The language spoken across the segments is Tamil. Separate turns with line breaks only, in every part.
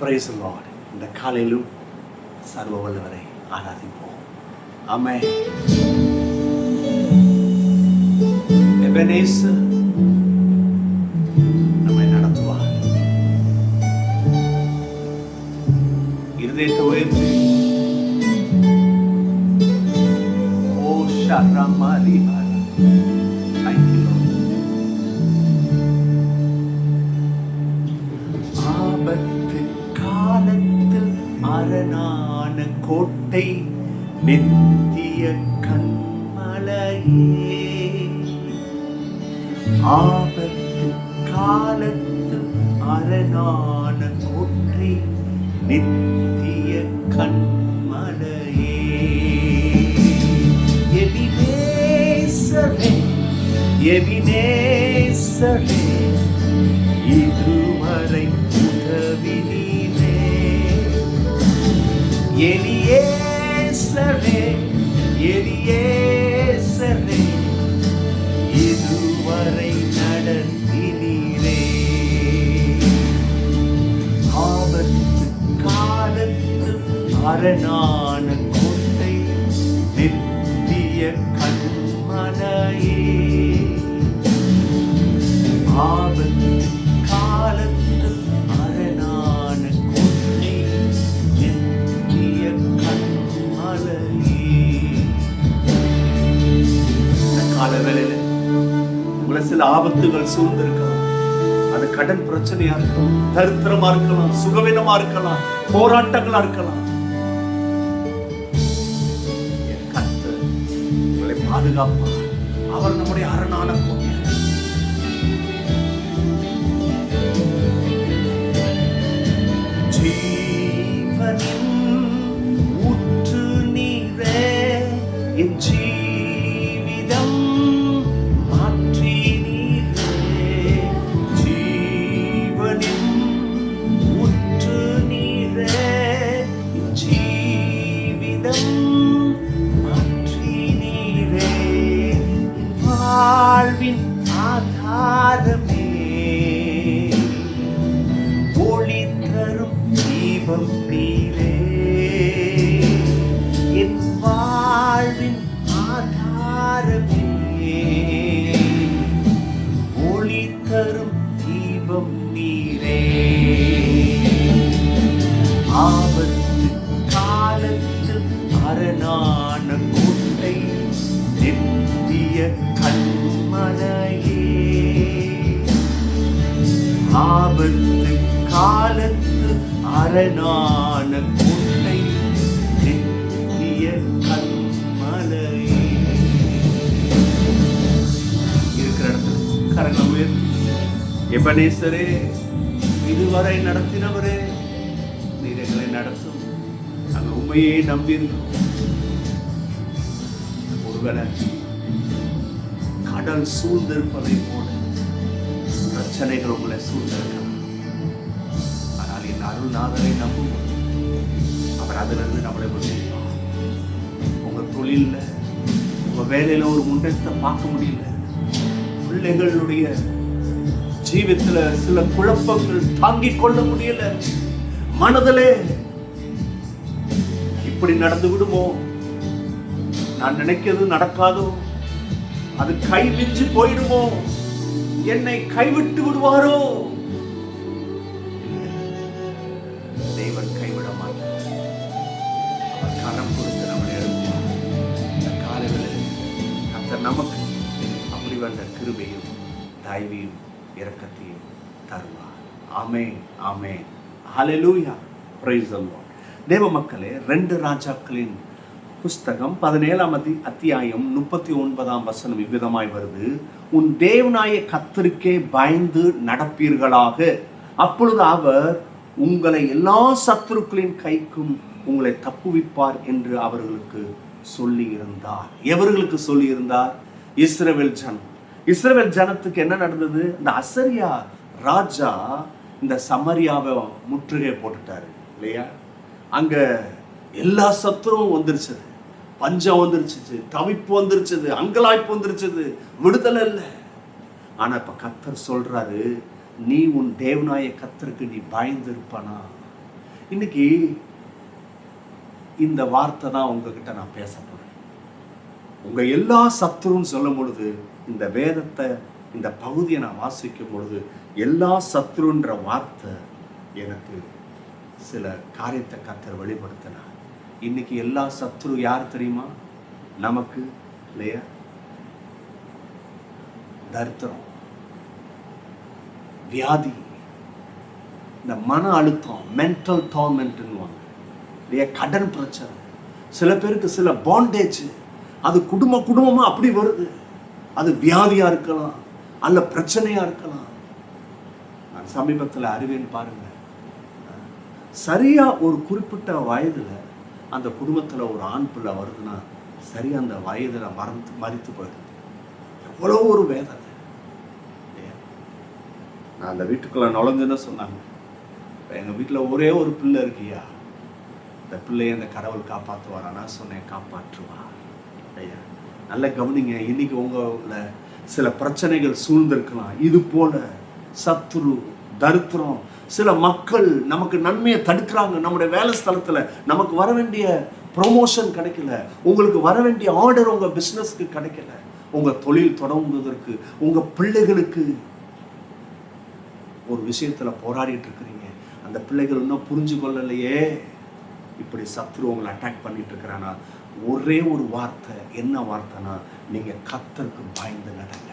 Praise the Lord. இந்த காலையிலும் சர்வ வல்லவரை ஆராதிப்போம். ஆமென். எபனேசர் நம்மை நடத்துவார். இருதயத்தை உயர்த்தி ஓ ஷரமரி Thank you, Lord. ஆபத்து காலத்தில் அரணான கோட்டை நித்திய கண்மலையே. ஆபத்து காலத்தில் அரணான கோட்டை நித்திய கண்மலையே. எபினேசரே எபினேசரே இதுவரை உதவி நீரே. எலியேசரே எலியேசரே இதுவரை நடத்தி நீரே. ஆபத்து காலத்து அரணான கோட்டை நித்திய கண்மலையே. ஆபத்து காலத்து அரணான கோட்டை நித்திய கண்மலையே. இந்த கால வேளையில உங்களை சில ஆபத்துகள் சூழ்ந்திருக்கலாம். அது கடன் பிரச்சனையா இருக்கலாம், தரித்திரமா இருக்கலாம், சுகவீனமா இருக்கலாம், போராட்டங்களா இருக்கலாம். கர்த்தர் உங்களை பாதுகாப்பார். அவர் நம்முடைய அரணான கோட்டை. ஜீவனின் ஊற்று நீரே, என் ஜீவிதம் மாற்றி நீரே. ஜீவனின் ஊற்று நீரே, என் ஜீவிதம் மாற்றி நீரே. வாழ்வின் ஆதாரமே, ஒளி தரும் தீபம் நீரே. என் வாழ்வின் ஆதாரமே, ஒளி தரும் தீபம் நீரே. ஆபத்து காலத்தில் அரணான கோட்டை நித்திய கண்மலையே. ஆபத்து காலத்து அரணான கோட்டை நித்திய கண்மலையே. இருக்கிற இடத்துல கரங்களை உயர்த்தி எபனேசரே இதுவரை நடத்தினவரே நீர் எங்களை நடத்தும். நாங்கள் உண்மையே நம்பியிருக்கோம். ஒருவேளை கடல் சூழ்ந்திருப்பதை போல பிரச்சனைகள் உங்களை சூழ்ந்திருக்கலாம். ஆனால் என் அருள்நாதரை நம்புவோம். அவர் அதிலிருந்து நம்மளை முன்னேற்பார். உங்க தொழில உங்க வேலையில ஒரு முன்னேற்றத்தை பார்க்க முடியல, பிள்ளைகளுடைய ஜீவித்துல சில குழப்பங்கள் தாங்கிக் கொள்ள முடியல, மனதிலே இப்படி நடந்து விடுமோ, நான் நினைக்கிறது நடக்காதோ, அது கைவிஞ்சு போயிடுமோ, என்னை கைவிட்டு விடுவாரோ. தேவன் கைவிட மாட்டார். அவர் கரம் கொடுத்து நம்மளை எழுப்புவார். இந்த காலைகளில் கர்த்தர் நமக்கு அப்படி வந்த கிருபையும் தயவையும் இரக்கத்தையும் தருவார். Amen amen. Hallelujah. Praise the Lord. தேவ மக்களே, 2 ராஜாக்களின் புஸ்தகம் 17ஆம் அத்தியாயம் 39ஆம் வசனம் இவ்விதமாய் வருது. உன் தேவனாய கர்த்தருக்கே பயந்து நடப்பீர்களாக, அப்பொழுது அவர் உங்களை எல்லா சத்துருக்களின் கைக்கும் உங்களை தப்புவிப்பார் என்று அவர்களுக்கு சொல்லி இருந்தார். எவர்களுக்கு சொல்லி இருந்தார்? இஸ்ரவேல் ஜனம். இஸ்ரவேல் ஜனத்துக்கு என்ன நடந்தது? இந்த அசரியா ராஜா இந்த சமரியாவை முற்றுகை போட்டுட்டாரு இல்லையா? அங்க எல்லா சத்துரும் வந்துருச்சு, பஞ்சம் வந்துருச்சு, தவிப்பு வந்துருச்சு, அங்கலாய்ப்பு வந்துருச்சு, விடுதலை இல்லை. ஆனா இப்ப கர்த்தர் சொல்றாரு, நீ உன் தேவனாய கர்த்தருக்கு நீ பயந்து இருப்பானா? இன்னைக்கு இந்த வார்த்தை தான் உங்ககிட்ட நான் பேச போறேன். உங்க எல்லா சத்துருன்னு சொல்லும் பொழுது, இந்த வேதத்தை, இந்த பகுதியை நான் வாசிக்கும் பொழுது, எல்லா சத்துருன்ற வார்த்தை எனக்கு சில காரியத்தை கர்த்தர் வெளிப்படுத்தினார். இன்னைக்கு எல்லா சத்துரு யார் தெரியுமா? நமக்கு இல்லையா? தரித்திரம், வியாதி, இந்த மன அழுத்தம், மென்டல் டார்மெண்ட்னுவாங்க இல்லையா, கடன் பிரச்சனை, சில பேருக்கு சில பாண்டேஜ், அது குடும்பமா அப்படி வருது. அது வியாதியா இருக்கலாம், அல்ல பிரச்சனையா இருக்கலாம். நான் சமீபத்தில் அறிவேன் பாருங்க, சரியா ஒரு குறிப்பிட்ட வயதுல அந்த குடும்பத்துல ஒரு ஆண் பிள்ளை வருதுன்னா, சரியா அந்த வயதுல மறித்து போயிடுது. எவ்வளோ ஒரு வேதனை. நான் அந்த வீட்டுக்குள்ள நுழைஞ்சுன்னு சொன்னாங்க, எங்க வீட்டுல ஒரே ஒரு பிள்ளை இருக்கியா, இந்த பிள்ளைய அந்த கடவுள் காப்பாற்றுவாரா? நான் சொன்னேன், காப்பாற்றுவா. ஐயா நல்ல கவனிங்க, இன்னைக்கு உங்கள சில பிரச்சனைகள் சூழ்ந்திருக்கலாம். இது போல சத்துரு, தரித்திரம், சில மக்கள் நமக்கு நன்மையை தடுக்கிறாங்க. நம்முடைய வேலை ஸ்தலத்துல நமக்கு வர வேண்டிய ப்ரொமோஷன் கிடைக்கல, உங்களுக்கு வர வேண்டிய ஆர்டர் உங்க பிசினஸ்க்கு கிடைக்கல, உங்க தொழில் தொடங்குவதற்கு, உங்க பிள்ளைகளுக்கு ஒரு விஷயத்துல போராடிட்டு இருக்கிறீங்க. அந்த பிள்ளைகள் இன்னும் புரிஞ்சு கொள்ளலையே. இப்படி சத்துரு உங்களை அட்டாக் பண்ணிட்டு இருக்கிறானா, ஒரே ஒரு வார்த்தை. என்ன வார்த்தைனா, நீங்க கர்த்தருக்கு பயந்து நடங்க.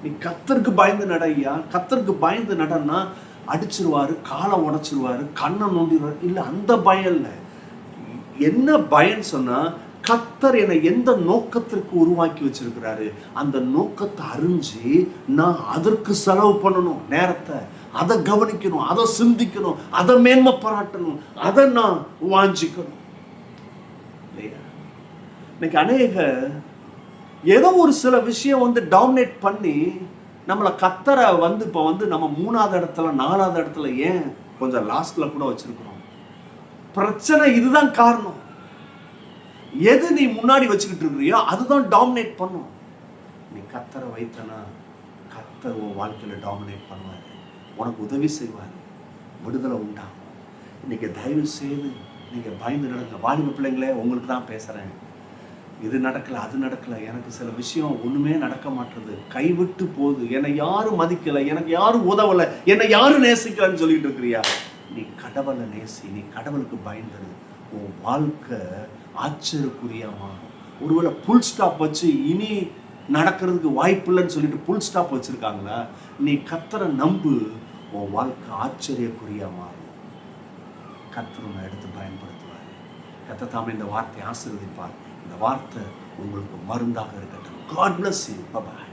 நீ கர்த்தருக்கு பயந்து நடையா. கர்த்தருக்கு பயந்து நடன்னா அடிச்சிருவாரு, காலை உடைச்சிருவாரு, கண்ணை நோண்டிடுவாரு. இல்ல, அந்த பயம் இல்லை. என்ன பயம் சொன்னா, கர்த்தர் என்னை எந்த நோக்கத்திற்கு உருவாக்கி வச்சிருக்கிறாரு, அந்த நோக்கத்தை அறிஞ்சு நான் அதற்கு செலவு பண்ணணும் நேரத்தை, அதை கவனிக்கணும், அதை சிந்திக்கணும், அதை மேன்மை பாராட்டணும், அதை நான் வாஞ்சிக்கணும் இல்லையா? இன்னைக்கு அநேக ஏதோ ஒரு சில விஷயம் டாமினேட் பண்ணி நம்மளை கர்த்தரை இப்போ நம்ம 3வது இடத்துல 4வது இடத்துல, ஏன் கொஞ்சம் லாஸ்ட்ல கூட வச்சிருக்கிறோம். பிரச்சனை இதுதான் காரணம். எது நீ முன்னாடி வச்சுக்கிட்டு இருக்கிறியோ அதுதான் டாமினேட் பண்ணும். நீ கர்த்தரை வைத்தனா, கர்த்தர் உன் வாழ்க்கையில டாமினேட் பண்ணுவாரு, உனக்கு உதவி செய்வாரு, விடுதலை உண்டாகும். இன்னைக்கு தயவு செய்து நீங்க பயந்து நடங்க. வாலிப பிள்ளைங்களே, உங்களுக்கு தான் பேசுறேன். இது நடக்கல, அது நடக்கல, எனக்கு சில விஷயம் ஒண்ணுமே நடக்க மாட்டேது, கைவிட்டு போகுது, என்னை யாரும் மதிக்கல, எனக்கு யாரும் உதவல, என்னை யாரும் நேசிக்கலன்னு சொல்லிட்டு இருக்கிறியா? நீ கடவுளை நேசி, நீ கடவுளுக்கு பயந்துரு. உன் வாழ்க்கை ஆச்சரியக்குரியமா. ஒருவேளை புல் ஸ்டாப் வச்சு இனி நடக்கிறதுக்கு வாய்ப்பு இல்லைன்னு சொல்லிட்டு புல் ஸ்டாப் வச்சிருக்காங்களா? நீ கர்த்தரை நம்பு, உன் வாழ்க்கை ஆச்சரியக்குரியமா. கர்த்தர் உன்னை எடுத்து பயன்படுத்துவார். கர்த்தர் தாமே இந்த வார்த்தையை ஆசீர்வதிப்பார். இந்த வார்த்தை உங்களுக்கு மருந்தாக இருக்கட்டும். God bless you. Bye bye.